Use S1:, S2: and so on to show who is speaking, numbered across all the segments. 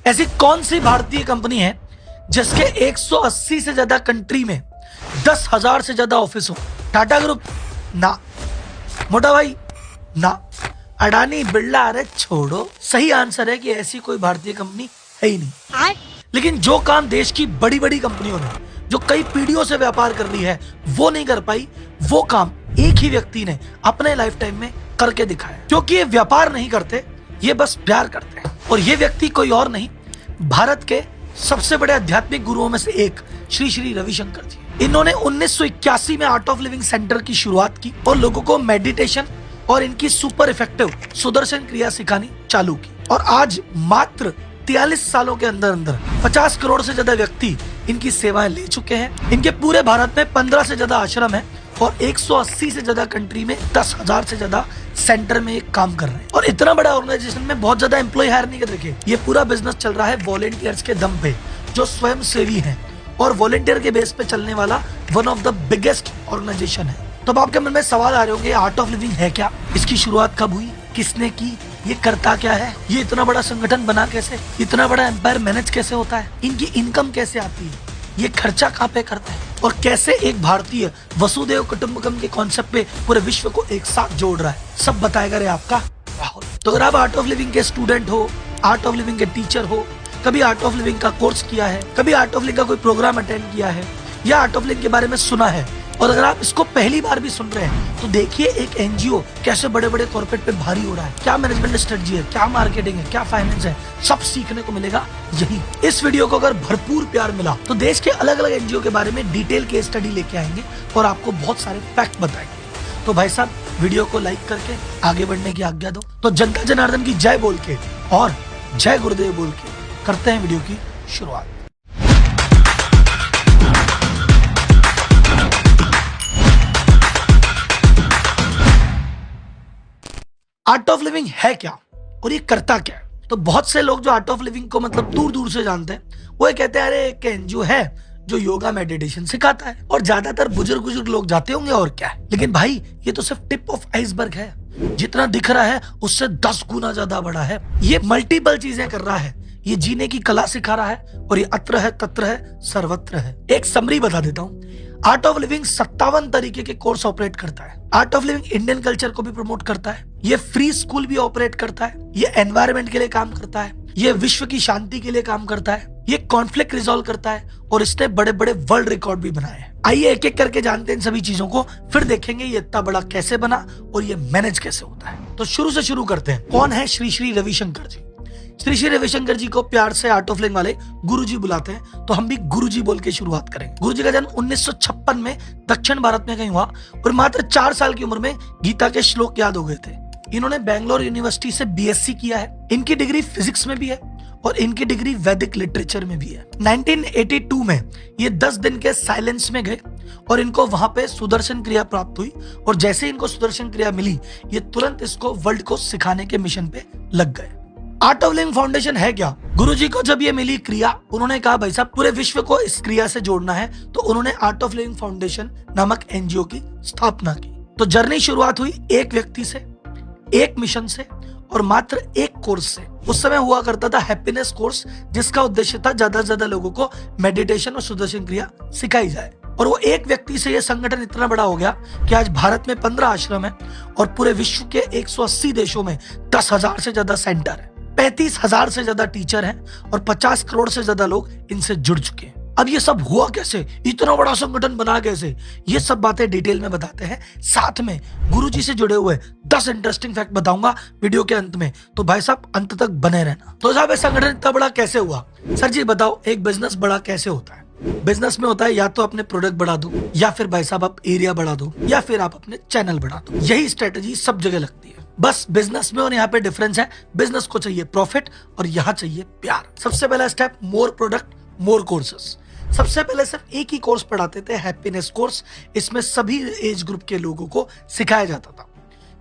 S1: ऐसी कौन सी भारतीय कंपनी है जिसके 180 से ज्यादा कंट्री में 10,000 से ज्यादा ऑफिस हो? टाटा ग्रुप? ना। मोटा भाई? ना। अडानी, बिरला? अरे छोड़ो। सही आंसर है कि ऐसी कोई भारतीय कंपनी है ही नहीं। लेकिन जो काम देश की बड़ी बड़ी कंपनियों ने जो कई पीढ़ियों से व्यापार कर रही है वो नहीं कर पाई, वो काम एक ही व्यक्ति ने अपने लाइफ टाइम में करके दिखाया। क्योंकि ये व्यापार नहीं करते, ये बस प्यार करते हैं। और ये व्यक्ति कोई और नहीं, भारत के सबसे बड़े आध्यात्मिक गुरुओं में से एक श्री श्री रविशंकर जी। इन्होंने 1981 में आर्ट ऑफ लिविंग सेंटर की शुरुआत की और लोगों को मेडिटेशन और इनकी सुपर इफेक्टिव सुदर्शन क्रिया सिखानी चालू की। और आज मात्र 43 सालों के अंदर अंदर 50 करोड़ से ज्यादा व्यक्ति इनकी सेवाएं ले चुके हैं। इनके पूरे भारत में 15 से ज्यादा आश्रम है और 180 से ज्यादा कंट्री में 10,000 से ज्यादा सेंटर में काम कर रहे हैं। और इतना बड़ा ऑर्गेनाइजेशन में बहुत ज्यादा एम्प्लॉय हायर नहीं कर रखे। ये पूरा बिजनेस चल रहा है वॉलेंटियर्स के दम पे, जो स्वयं सेवी हैं और वॉलेंटियर के बेस पे चलने वाला one of the biggest organisation है। तो अब आपके मन में सवाल आ रहे होंगे, आर्ट ऑफ लिविंग है क्या? इसकी शुरुआत कब हुई? किसने की? ये करता क्या है? ये इतना बड़ा संगठन बना कैसे? इतना बड़ा एम्पायर मैनेज कैसे होता है? इनकी इनकम कैसे आती है? ये खर्चा कहाँ पे करता है? और कैसे एक भारतीय वसुदेव कुटुंबकम के कॉन्सेप्ट पे पूरे विश्व को एक साथ जोड़ रहा है? सब बताएगा रे आपका राहुल। तो अगर आप आर्ट ऑफ लिविंग के स्टूडेंट हो, आर्ट ऑफ लिविंग के टीचर हो, कभी आर्ट ऑफ लिविंग का कोर्स किया है, कभी आर्ट ऑफ लिविंग का कोई प्रोग्राम अटेंड किया है या आर्ट ऑफ लिविंग के बारे में सुना है, और अगर आप इसको पहली बार भी सुन रहे हैं तो देखिए एक एनजीओ कैसे बड़े बड़े कॉर्पोरेट पे भारी हो रहा है, क्या मैनेजमेंट स्ट्रेटजी है, क्या मार्केटिंग है, क्या फाइनेंस है, सब सीखने को मिलेगा यही। इस वीडियो को अगर भरपूर प्यार मिला तो देश के अलग अलग एनजीओ के बारे में डिटेल केस स्टडी लेके आएंगे और आपको बहुत सारे फैक्ट बताएंगे। तो भाई साहब, वीडियो को लाइक करके आगे बढ़ने की आज्ञा दो। तो जनता जनार्दन की जय बोल के और जय गुरुदेव बोल के करते हैं वीडियो की शुरुआत। आर्ट ऑफ लिविंग है क्या और ये करता क्या है? तो बहुत से लोग जो आर्ट ऑफ लिविंग को मतलब दूर दूर से जानते हैं, वो ये कहते हैं अरे एक एनजीओ है जो योगा मेडिटेशन सिखाता है, और ज्यादातर बुजुर्ग लोग जाते होंगे और क्या है। लेकिन भाई ये तो सिर्फ टिप ऑफ आइसबर्ग है। जितना दिख रहा है उससे 10 गुना ज्यादा बड़ा है। ये मल्टीपल चीजें कर रहा है, ये जीने की कला सिखा रहा है और ये अत्र है, तत्र है, सर्वत्र है। एक समरी बता देता हूँ। आर्ट ऑफ लिविंग 57 तरीके के कोर्स ऑपरेट करता है। Art of living Indian culture को भी प्रमोट करता है, ये फ्री स्कूल भी ऑपरेट करता है, ये एनवायरनमेंट के लिए काम करता है, ये विश्व की शांति के लिए काम करता है, ये कॉन्फ्लिक्ट रिजॉल्व करता है और इसने बड़े बड़े वर्ल्ड रिकॉर्ड भी बनाए हैं। आइए एक एक करके जानते हैं इन सभी चीजों को, फिर देखेंगे ये इतना बड़ा कैसे बना और ये मैनेज कैसे होता है। तो शुरू से शुरू करते हैं। कौन है श्री श्री रविशंकर जी? श्री श्री रविशंकर जी को प्यार से आर्ट ऑफ लिविंग वाले गुरुजी बुलाते हैं, तो हम भी गुरुजी बोल के शुरुआत करेंगे। गुरुजी का जन्म 1956 में दक्षिण भारत में कहीं हुआ और मात्र 4 साल की उम्र में गीता के श्लोक याद हो गए थे। इन्होंने बैंगलोर यूनिवर्सिटी से बीएससी किया है। इनकी डिग्री फिजिक्स में भी है और इनकी डिग्री वैदिक लिटरेचर में भी है। 1982 में ये 10 दिन के साइलेंस में गए और इनको वहां पे सुदर्शन क्रिया प्राप्त हुई, और जैसे इनको सुदर्शन क्रिया मिली ये तुरंत इसको वर्ल्ड को सिखाने के मिशन पे लग गए। आर्ट ऑफ लिविंग फाउंडेशन है क्या? गुरुजी को जब ये मिली क्रिया, उन्होंने कहा भाई साहब पूरे विश्व को इस क्रिया से जोड़ना है, तो उन्होंने आर्ट ऑफ लिविंग फाउंडेशन नामक एनजीओ की स्थापना की। तो जर्नी शुरुआत हुई एक व्यक्ति से, एक मिशन से और मात्र एक कोर्स से। उस समय हुआ करता था हैप्पीनेस कोर्स, जिसका उद्देश्य था ज्यादा से ज्यादा लोगों को मेडिटेशन और सुदर्शन क्रिया सिखाई जाए। और वो एक व्यक्ति से ये संगठन इतना बड़ा हो गया कि आज भारत में 15 आश्रम है और पूरे विश्व के 180 देशों में 10,000 से ज्यादा सेंटर है, 35,000 से ज्यादा टीचर हैं और 50 करोड़ से ज्यादा लोग इनसे जुड़ चुके हैं। अब ये सब हुआ कैसे, इतना बड़ा संगठन बना कैसे, ये सब बातें डिटेल में बताते हैं। साथ में गुरुजी से जुड़े हुए 10 इंटरेस्टिंग फैक्ट बताऊंगा वीडियो के अंत में, तो भाई साहब अंत तक बने रहना। तो साहब ये संगठन इतना बड़ा कैसे हुआ? सर जी बताओ, एक बिजनेस बड़ा कैसे होता है? बिजनेस में होता है या तो अपने प्रोडक्ट बढ़ा दो, या फिर भाई साहब आप एरिया बढ़ा दो, या फिर आप अपने चैनल बढ़ा दो। यही स्ट्रेटेजी सब जगह लगती है। बस बिजनेस में और यहाँ पे डिफरेंस है, बिजनेस को चाहिए प्रॉफिट और यहाँ चाहिए प्यार। सबसे पहला स्टेप, मोर प्रोडक्ट मोर कोर्सेस। सबसे पहले सिर्फ एक ही कोर्स पढ़ाते थे, हैप्पीनेस कोर्स। इसमें सभी एज ग्रुप के लोगों को सिखाया जाता था।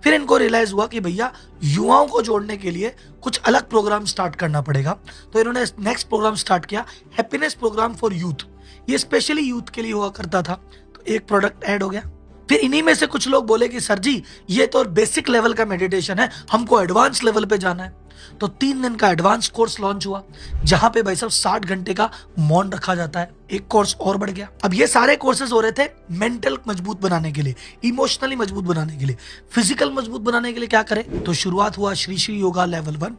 S1: फिर इनको रियलाइज हुआ कि भैया युवाओं को जोड़ने के लिए कुछ अलग प्रोग्राम स्टार्ट करना पड़ेगा, तो इन्होंने नेक्स्ट प्रोग्राम स्टार्ट किया, हैप्पीनेस प्रोग्राम फॉर यूथ। ये स्पेशली यूथ के लिए हुआ करता था। तो एक प्रोडक्ट ऐड हो गया। फिर इन्हीं में से कुछ लोग बोले कि सर जी ये तो बेसिक लेवल का मेडिटेशन है, हमको एडवांस लेवल पे जाना है। तो 3 दिन का एडवांस कोर्स लॉन्च हुआ, जहां पे भाई साहब 60 घंटे का मौन रखा जाता है। एक कोर्स और बढ़ गया। अब ये सारे कोर्सेज हो रहे थे मेंटल मजबूत बनाने के लिए, इमोशनली मजबूत बनाने के लिए। फिजिकल मजबूत बनाने के लिए क्या करें, तो शुरुआत हुआ श्री श्री योगा लेवल 1,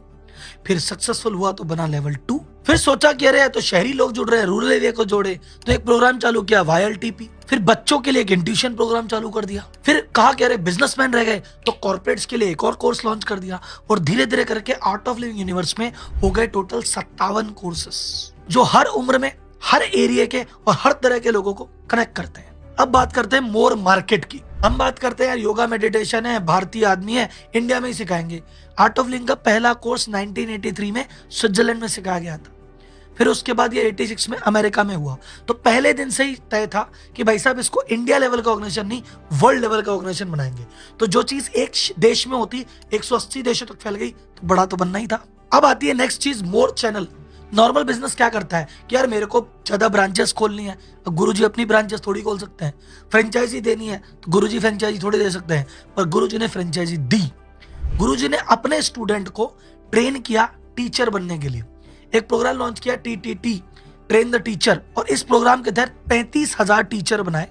S1: फिर सक्सेसफुल हुआ तो बना लेवल 2। फिर सोचा कि अरे तो शहरी लोग जुड़ रहे हैं, रूरल एरिया को जोड़े, तो एक प्रोग्राम चालू किया YLTP। फिर बच्चों के लिए एक इंट्यूशन प्रोग्राम चालू कर दिया। फिर कहा कि अरे बिजनेसमैन रह गए, तो कॉर्पोरेट्स के लिए एक और कोर्स लॉन्च कर दिया। और धीरे धीरे करके आर्ट ऑफ लिविंग यूनिवर्स में हो गए टोटल 57 कोर्सेस, जो हर उम्र में, हर एरिया के और हर तरह के लोगों को कनेक्ट करते हैं। अब बात करते हैं मोर मार्केट की। हम बात करते हैं यार योगा मेडिटेशन है, भारतीय आदमी है, इंडिया में ही सिखाएंगे। आर्ट ऑफ लिविंग का पहला कोर्स 1983 में स्विट्जरलैंड में सिखाया गया था। फिर उसके बाद ये 86 में अमेरिका में हुआ। तो पहले दिन से ही तय था कि भाई साहब इसको इंडिया लेवल का ऑर्गेनाइजेशन नहीं, वर्ल्ड लेवल का ऑर्गेनाइजेशन बनाएंगे। तो जो चीज एक देश में होती 180 देशों तक फैल गई, तो बड़ा तो बनना ही था। अब आती है नेक्स्ट चीज, मोर चैनल। नॉर्मल बिजनेस क्या करता है कि यार मेरे को ज्यादा ब्रांचेस खोलनी है, अब गुरुजी अपनी ब्रांचेस थोड़ी खोल सकते हैं। फ्रेंचाइजी देनी है तो गुरुजी फ्रेंचाइजी थोड़ी दे सकते हैं, पर गुरुजी ने फ्रेंचाइजी दी। गुरुजी ने अपने स्टूडेंट को ट्रेन किया टीचर बनने के लिए। एक प्रोग्राम लॉन्च किया TTT, ट्रेन द टीचर, और इस प्रोग्राम के तहत 35,000 टीचर बनाए,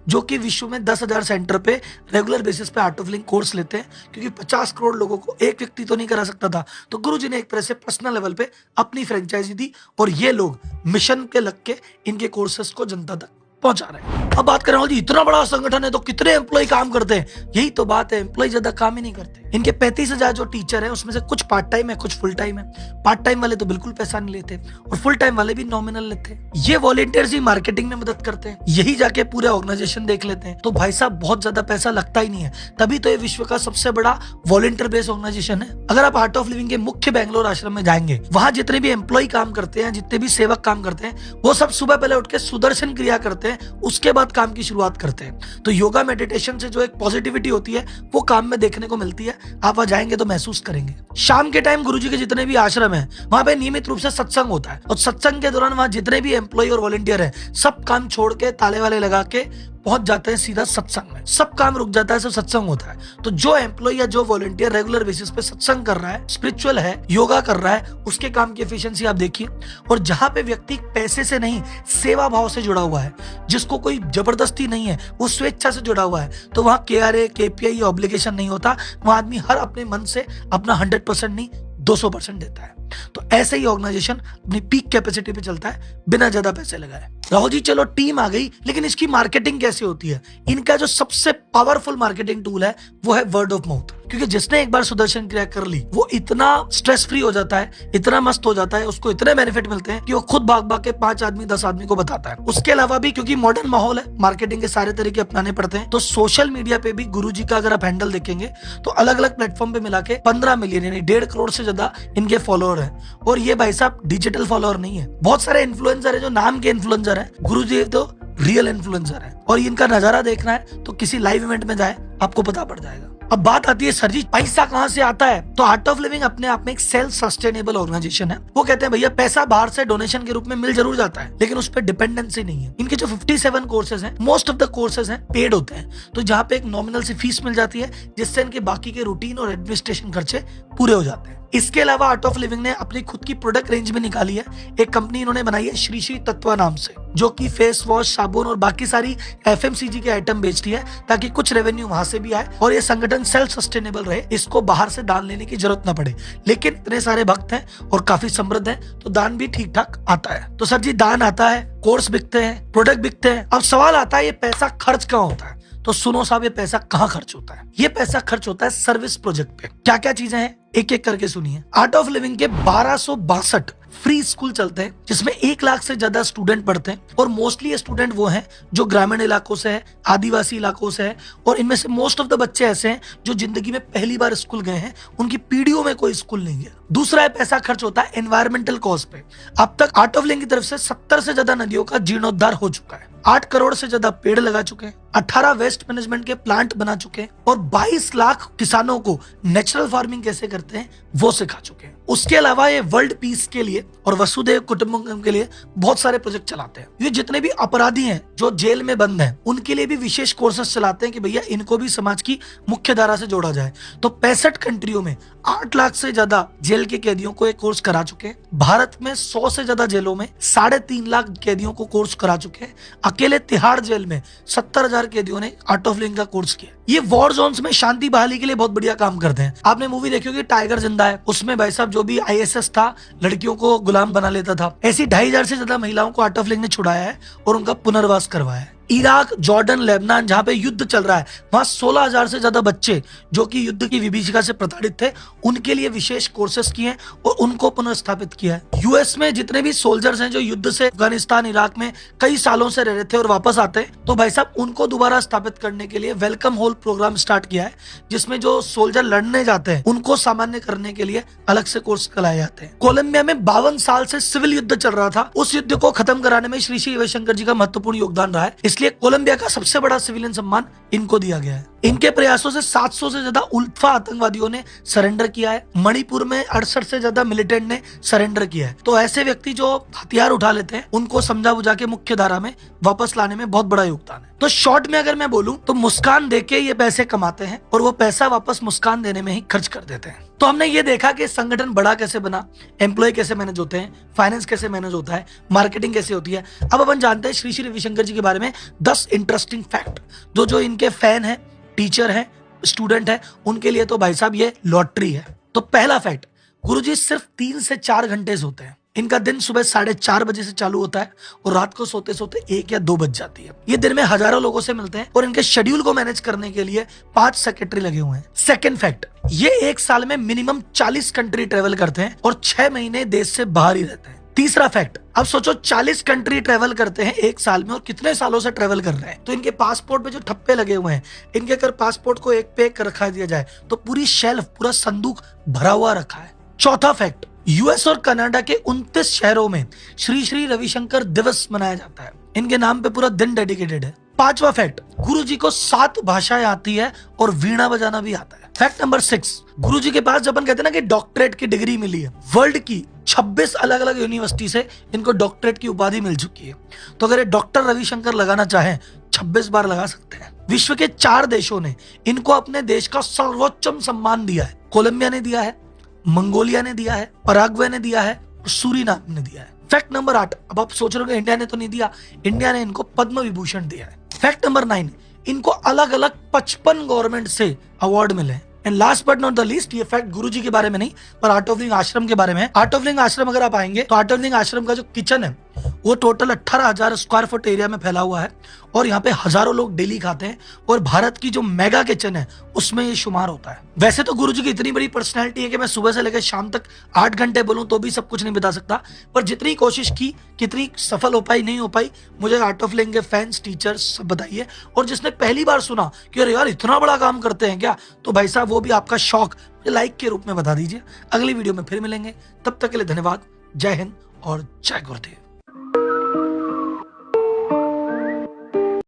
S1: जो कि विश्व में 10,000 सेंटर पे रेगुलर बेसिस पे आर्ट ऑफ लिविंग कोर्स लेते हैं। क्योंकि 50 करोड़ लोगों को एक व्यक्ति तो नहीं करा सकता था, तो गुरुजी ने एक तरह से पर्सनल लेवल पे अपनी फ्रेंचाइजी दी, और ये लोग मिशन के लग के इनके कोर्सेस को जनता तक पहुंचा रहे हैं। अब बात करें जी इतना बड़ा संगठन है तो कितने एम्प्लॉय काम करते हैं, यही तो बात है, एम्प्लॉय ज्यादा काम ही नहीं करते। इनके 35,000 जो टीचर हैं उसमें से कुछ पार्ट टाइम है, कुछ फुल टाइम है। पार्ट टाइम वाले तो बिल्कुल पैसा नहीं लेते, और फुल टाइम वाले भी नॉमिनल लेते हैं। ये वॉलंटियर्स ही मार्केटिंग में मदद करते हैं, यही जाके पूरे ऑर्गेनाइजेशन देख लेते हैं। तो भाई साहब बहुत ज्यादा पैसा लगता ही नहीं है, तभी तो ये विश्व का सबसे बड़ा वॉलंटियर बेस्ड ऑर्गेनाइजेशन है। अगर आप आर्ट ऑफ लिविंग के मुख्य बेंगलोर आश्रम में जाएंगे, वहां जितने भी एम्प्लॉय काम करते हैं, जितने भी सेवक काम करते हैं, वो सब सुबह पहले उठ के सुदर्शन क्रिया करते हैं, उसके बाद काम की शुरुआत करते हैं। तो योगा मेडिटेशन से जो एक पॉजिटिविटी होती है वो काम में देखने को मिलती है। आप वहां जाएंगे तो महसूस करेंगे। शाम के टाइम गुरुजी के जितने भी आश्रम है वहां पे नियमित रूप से सत्संग होता है, और सत्संग के दौरान वहां जितने भी एम्प्लॉय और वॉलंटियर है सब काम छोड़ के ताले वाले लगा के पहुंच जाते हैं सीधा सत्संग में। सब काम रुक जाता है, सब सत्संग होता है। तो जो एम्प्लॉय या जो वॉलंटियर रेगुलर बेसिस पे सत्संग कर रहा है, स्पिरिचुअल है, योगा कर रहा है, उसके काम की एफिशिएंसी आप देखिए। और जहां पे व्यक्ति पैसे से नहीं सेवा भाव से जुड़ा हुआ है, जिसको कोई जबरदस्ती नहीं है, वो स्वेच्छा से जुड़ा हुआ है, तो वहां KRA KPI ऑब्लिगेशन नहीं होता। वहां आदमी हर अपने मन से अपना 100% नहीं 200% देता है। तो ऐसे ही ऑर्गेनाइजेशन अपनी पीक कैपेसिटी पे चलता है बिना ज्यादा पैसे लगाए। राहुल जी चलो टीम आ गई, लेकिन इसकी मार्केटिंग कैसे होती है? इनका जो सबसे पावरफुल मार्केटिंग टूल है वो है वर्ड ऑफ माउथ। क्योंकि जिसने एक बार सुदर्शन क्रिया कर ली वो इतना स्ट्रेस फ्री हो जाता है, इतना मस्त हो जाता है, उसको इतने बेनिफिट मिलते हैं कि वो खुद भाग भाग के 5 आदमी 10 आदमी को बताता है। उसके अलावा भी क्योंकि मॉडर्न माहौल है, मार्केटिंग के सारे तरीके अपनाने पड़ते हैं, तो सोशल मीडिया पे भी गुरुजी का अगर आप हैंडल देखेंगे तो अलग अलग प्लेटफॉर्म पे मिला के 15 मिलियन यानी 1.5 करोड़ से ज्यादा इनके फॉलोअर है। और ये भाई साहब डिजिटल फॉलोअर नहीं है। बहुत सारे इन्फ्लुएंसर है जो नाम के इन्फ्लुएंसर है, गुरुजी तो रियल इन्फ्लुएंसर है। और इनका नजारा देखना है तो किसी लाइव इवेंट में जाए, आपको पता पड़ जाएगा। अब बात आती है सर जी पैसा कहां से आता है? तो आर्ट ऑफ लिविंग अपने आप में एक सेल्फ सस्टेनेबल ऑर्गेनाइजेशन है। वो कहते हैं भैया पैसा बाहर से डोनेशन के रूप में मिल जरूर जाता है, लेकिन उस पर डिपेंडेंसी नहीं है। इनके जो 57 कोर्सेज हैं, मोस्ट ऑफ द कोर्सेज हैं पेड होते हैं, तो जहां पे एक नॉमिनल सी फीस मिल जाती है, जिससे इनके बाकी के रूटीन और एडमिनिस्ट्रेशन खर्चे पूरे हो जाते हैं। इसके अलावा आर्ट ऑफ लिविंग ने अपनी खुद की प्रोडक्ट रेंज में निकाली है। एक कंपनी इन्होंने बनाई है श्री श्री तत्वा नाम से, जो कि फेस वॉश, साबुन और बाकी सारी FMCG के आइटम बेचती है, ताकि कुछ रेवेन्यू वहां से भी आए और ये संगठन सेल्फ सस्टेनेबल रहे, इसको बाहर से दान लेने की जरूरत ना पड़े। लेकिन इतने सारे भक्त हैं और काफी समृद्ध हैं, तो दान भी ठीक ठाक आता है। तो सर जी दान आता है, कोर्स बिकते हैं, प्रोडक्ट बिकते हैं। अब सवाल आता है ये पैसा खर्च कहाँ होता है? तो सुनो साहब, ये पैसा कहाँ खर्च होता है? ये पैसा खर्च होता है सर्विस प्रोजेक्ट पे। क्या क्या चीजें हैं एक एक करके सुनिए। आर्ट ऑफ लिविंग के 1262 फ्री स्कूल चलते हैं, जिसमें 1 लाख से ज्यादा स्टूडेंट पढ़ते हैं, और मोस्टली स्टूडेंट वो हैं जो ग्रामीण इलाकों से है, आदिवासी इलाकों से है, और इनमें से मोस्ट ऑफ द बच्चे ऐसे हैं जो जिंदगी में पहली बार स्कूल गए हैं, उनकी पीढ़ियों में कोई स्कूल नहीं गया। दूसरा है पैसा खर्च होता है एनवायरमेंटल कॉज पे। अब तक आर्ट ऑफ लिविंग की तरफ से 70 से ज्यादा नदियों का जीर्णोद्धार हो चुका है, 8 करोड़ से ज्यादा पेड़ लगा चुके हैं, 18 वेस्ट मैनेजमेंट के प्लांट बना चुके हैं, और 22 लाख किसानों को नेचुरल फार्मिंग कैसे करते हैं वो सिखा चुके हैं। उसके अलावा ये वर्ल्ड पीस के लिए और वसुदेव कुटुंबकम के लिए बहुत सारे प्रोजेक्ट चलाते हैं। ये जितने भी अपराधी हैं जो जेल में बंद हैं, उनके लिए भी विशेष कोर्सेस चलाते हैं कि भैया इनको भी समाज की मुख्य धारा से जोड़ा जाए। तो 65 कंट्रियों में 8 लाख से ज्यादा जेल के कैदियों को एक कोर्स करा चुके हैं। भारत में 100 से ज्यादा जेलों में 3.5 लाख कैदियों को कोर्स करा चुके हैं। अकेले तिहाड़ जेल में 70,000 कैदियों ने आर्ट ऑफ लिविंग का कोर्स किया। ये वॉर जोन्स में शांति बहाली के लिए बहुत बढ़िया काम करते हैं। आपने मूवी देखी होगी टाइगर जिंदा है, उसमें भाई साहब जो भी ISS था लड़कियों को गुलाम बना लेता था। ऐसी 2,500 से ज्यादा महिलाओं को आर्ट ऑफ लिविंग ने छुड़ाया है और उनका पुनर्वास करवाया है। इराक, जॉर्डन, लेबनान जहां पे युद्ध चल रहा है, वहां 16,000 से ज्यादा बच्चे जो कि युद्ध की विभीषिका से प्रताड़ित थे, उनके लिए विशेष कोर्सेस किए और उनको पुनर्स्थापित किया है। US में जितने भी सोल्जर्स हैं जो युद्ध से अफगानिस्तान, इराक में कई सालों से रह रहे थे और वापस आते हैं, तो भाई साहब उनको दोबारा स्थापित करने के लिए वेलकम होल प्रोग्राम स्टार्ट किया है, जिसमें जो सोल्जर लड़ने जाते हैं उनको सामान्य करने के लिए अलग से कोर्स कराए जाते हैं। कोलंबिया में 52 साल से सिविल युद्ध चल रहा था। उस युद्ध को खत्म कराने में श्री श्री रविशंकर जी का महत्वपूर्ण योगदान रहा है, इसलिए कोलंबिया का सबसे बड़ा सिविलियन सम्मान इनको दिया गया है। इनके प्रयासों से 700 से ज्यादा उल्फा आतंकवादियों ने सरेंडर किया है। मणिपुर में 68 से ज्यादा मिलिटेंट ने सरेंडर किया है। तो ऐसे व्यक्ति जो हथियार उठा लेते हैं उनको समझा बुझा के मुख्य धारा में वापस लाने में बहुत बड़ा योगदान है। तो शॉर्ट में अगर मैं बोलूं तो मुस्कान देके ये पैसे कमाते हैं और वो पैसा वापस मुस्कान देने में ही खर्च कर देते हैं। तो हमने ये देखा कि संगठन बड़ा कैसे बना, एम्प्लॉय कैसे मैनेज होते हैं, फाइनेंस कैसे मैनेज होता है, मार्केटिंग कैसे होती है। अब अपन जानते हैं श्री श्री रविशंकर जी के बारे में 10 इंटरेस्टिंग फैक्ट जो इनके फैन है, टीचर है, स्टूडेंट है, उनके लिए तो भाई साहब ये लॉटरी है। तो पहला फैक्ट, गुरुजी सिर्फ 3 से 4 घंटे सोते हैं। इनका दिन सुबह 4:30 बजे से चालू होता है और रात को सोते सोते 1 या 2 बज जाती है। ये दिन में हजारों लोगों से मिलते हैं और इनके शेड्यूल को मैनेज करने के लिए 5 सेक्रेटरी लगे हुए हैं। सेकंड फैक्ट, ये एक साल में मिनिमम 40 कंट्री ट्रेवल करते हैं और 6 महीने देश से बाहर ही रहते हैं। तीसरा फैक्ट, अब सोचो 40 कंट्री ट्रेवल करते हैं एक साल में और कितने सालों से ट्रेवल कर रहे हैं, तो इनके पासपोर्ट पे जो ठप्पे लगे हुए हैं, इनके अगर पासपोर्ट को एक पे एक रखा दिया जाए तो पूरी शेल्फ, पूरा संदूक भरा हुआ रखा है। चौथा फैक्ट, US और कनाडा के 29 शहरों में श्री श्री रविशंकर दिवस मनाया जाता है। इनके नाम पे पूरा दिन डेडिकेटेड है। पांचवा फैक्ट, गुरुजी को 7 भाषाएं आती है और वीणा बजाना भी आता है। फैक्ट नंबर 6, गुरुजी के पास जब अपन कहते हैं ना कि डॉक्टरेट की डिग्री मिली है, वर्ल्ड की 26 अलग अलग यूनिवर्सिटी से इनको डॉक्टरेट की उपाधि मिल चुकी है। तो अगर ये डॉक्टर रविशंकर लगाना चाहें 26 बार लगा सकते हैं। विश्व के 4 देशों ने इनको अपने देश का सर्वोच्चम सम्मान दिया है। कोलंबिया ने दिया है, मंगोलिया ने दिया है, पराग्वे ने दिया है और सूरीनाम ने दिया है। फैक्ट नंबर 8, अब आप सोच रहे हो इंडिया ने तो नहीं दिया, इंडिया ने इनको पद्म विभूषण दिया है। फैक्ट नंबर 9, इनको अलग अलग 55 गवर्नमेंट से अवार्ड मिले हैं। And last but not the least, ये फैक्ट गुरुजी के बारे में नहीं पर आर्ट ऑफ लिविंग आश्रम के बारे में है। आर्ट ऑफ लिविंग आश्रम अगर आप आएंगे तो आर्ट ऑफ लिविंग आश्रम का जो किचन है वो टोटल 18,000 स्क्वायर फुट एरिया में फैला हुआ है और यहाँ पे हजारों लोग डेली खाते हैं और भारत की जो मेगा किचन है उसमें ये शुमार होता है। वैसे तो गुरुजी की इतनी बड़ी पर्सनैलिटी है कि मैं सुबह से लेकर शाम तक 8 घंटे बोलूं तो भी सब कुछ नहीं बता सकता, पर जितनी कोशिश की, कितनी सफल हो पाई नहीं हो पाई, मुझे आर्ट ऑफ लिविंग के फैंस, टीचर्स सब बताइए। और जिसने पहली बार सुना कि अरे यार इतना बड़ा काम करते हैं क्या, तो भाई साहब वो भी आपका शौक लाइक के रूप में बता दीजिए। अगली वीडियो में फिर मिलेंगे, तब तक के लिए धन्यवाद। जय हिंद और जय गुरुदेव।